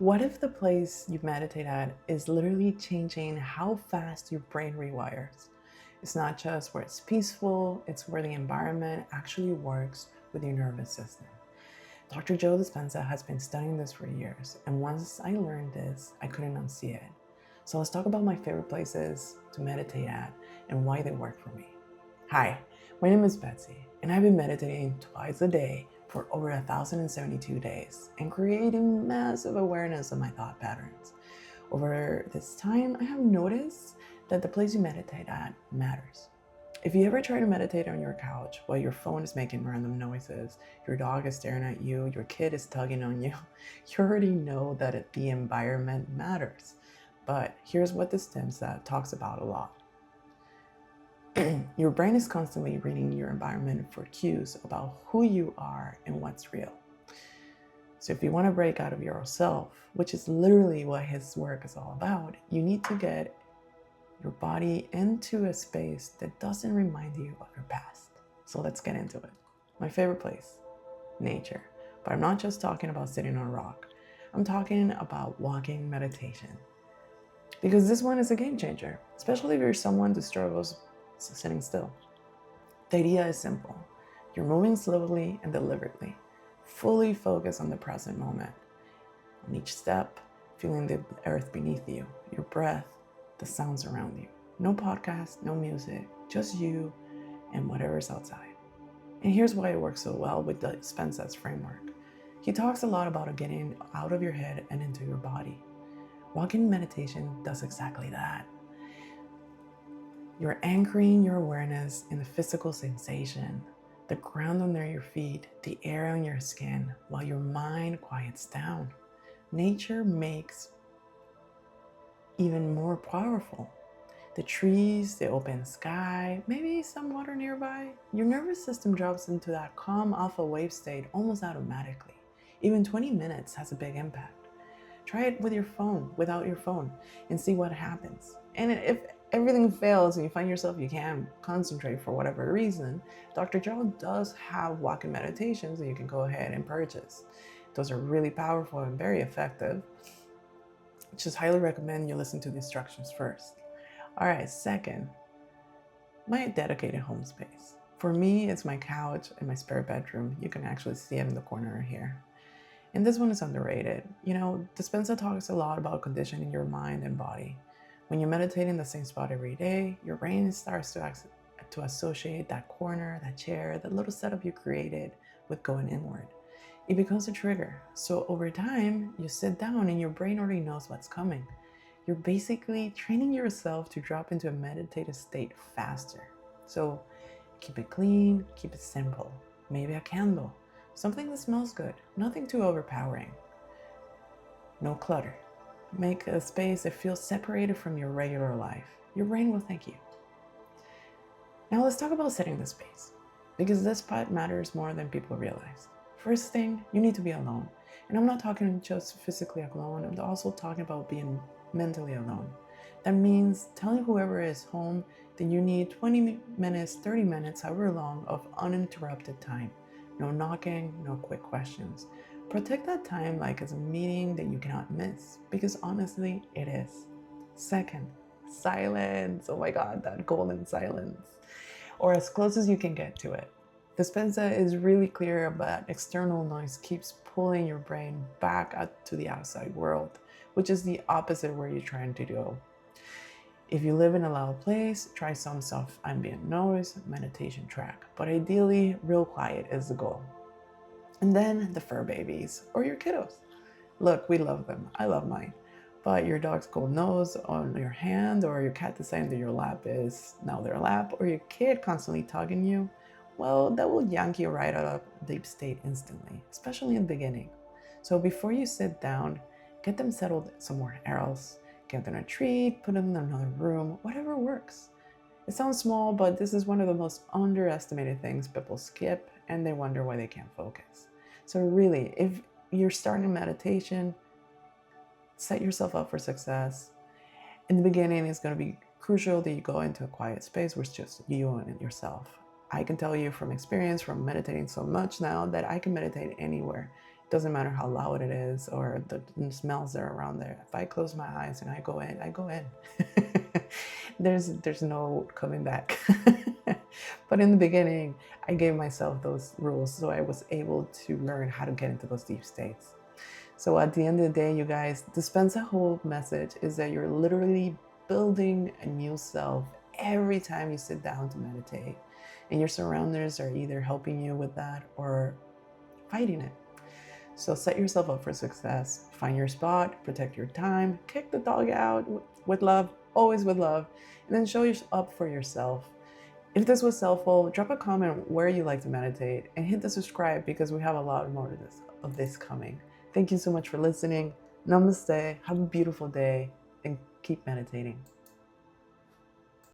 What if the place you meditate at is literally changing how fast your brain rewires? It's not just where it's peaceful, it's where the environment actually works with your nervous system. Dr. Joe Dispenza has been studying this for years, and once I learned this, I couldn't unsee it. So let's talk about my favorite places to meditate at and why they work for me. Hi, my name is Betsy, and I've been meditating twice a day for over 1,072 days and creating massive awareness of my thought patterns. Over this time, I have noticed that the place you meditate at matters. If you ever try to meditate on your couch while your phone is making random noises, your dog is staring at you, your kid is tugging on you, you already know that the environment matters. But here's what Dispenza talks about a lot. Your brain is constantly reading your environment for cues about who you are and what's real. So if you want to break out of yourself, which is literally what his work is all about, you need to get your body into a space that doesn't remind you of your past. So let's get into it. My favorite place, nature. But I'm not just talking about sitting on a rock. I'm talking about walking meditation. Because this one is a game changer, especially if you're someone who struggles sitting still. The idea is simple. You're moving slowly and deliberately, fully focused on the present moment. On each step, feeling the earth beneath you, your breath, the sounds around you. No podcast, no music, just you and whatever's outside. And here's why it works so well with Dispenza's framework. He talks a lot about getting out of your head and into your body. Walking meditation does exactly that. You're anchoring your awareness in the physical sensation, the ground under your feet, the air on your skin, while your mind quiets down. Nature makes even more powerful. The trees, the open sky, maybe some water nearby. Your nervous system drops into that calm alpha wave state almost automatically. Even 20 minutes has a big impact. Try it with your phone, without your phone, and see what happens. And if everything fails and you find yourself you can't concentrate for whatever reason, Dr. Joe does have walking meditations that you can go ahead and purchase. Those are really powerful and very effective. Just highly recommend you listen to the instructions first. All right, second, my dedicated home space. For me, it's my couch and my spare bedroom. You can actually see it in the corner here. And this one is underrated. Dispenza talks a lot about conditioning your mind and body. When you meditate in the same spot every day, your brain starts to associate that corner, that chair, that little setup you created with going inward. It becomes a trigger. So over time, you sit down and your brain already knows what's coming. You're basically training yourself to drop into a meditative state faster. So keep it clean, keep it simple. Maybe a candle, something that smells good, nothing too overpowering. No clutter. Make a space that feels separated from your regular life. Your brain will thank you. Now let's talk about setting the space, because this part matters more than people realize. First thing, you need to be alone. And I'm not talking just physically alone, I'm also talking about being mentally alone. That means telling whoever is home that you need 20 minutes, 30 minutes, however long of uninterrupted time. No knocking, no quick questions. Protect that time like it's a meeting that you cannot miss, because honestly, it is. Second, silence. Oh my God, that golden silence. Or as close as you can get to it. Dispenza is really clear about external noise keeps pulling your brain back out to the outside world, which is the opposite where you're trying to go. If you live in a loud place, try some soft ambient noise, meditation track. But ideally, real quiet is the goal. And then the fur babies or your kiddos. Look, we love them. I love mine. But your dog's cold nose on your hand, or your cat deciding that your lap is now their lap, or your kid constantly tugging you, well, that will yank you right out of deep state instantly, especially in the beginning. So before you sit down, get them settled somewhere else. Give them a treat, put them in another room, whatever works. It sounds small, but this is one of the most underestimated things people skip, and they wonder why they can't focus. So really, if you're starting meditation, set yourself up for success. In the beginning, it's going to be crucial that you go into a quiet space where it's just you and yourself. I can tell you from experience, from meditating so much now, that I can meditate anywhere. Doesn't matter how loud it is or the smells that are around there. If I close my eyes and I go in, I go in. There's no coming back. But in the beginning, I gave myself those rules so I was able to learn how to get into those deep states. So at the end of the day, you guys, Dispenza whole message is that you're literally building a new self every time you sit down to meditate. And your surroundings are either helping you with that or fighting it. So set yourself up for success. Find your spot, protect your time, kick the dog out with love, always with love, and then show up for yourself. If this was helpful, drop a comment where you like to meditate and hit the subscribe because we have a lot more of this coming. Thank you so much for listening. Namaste. Have a beautiful day and keep meditating.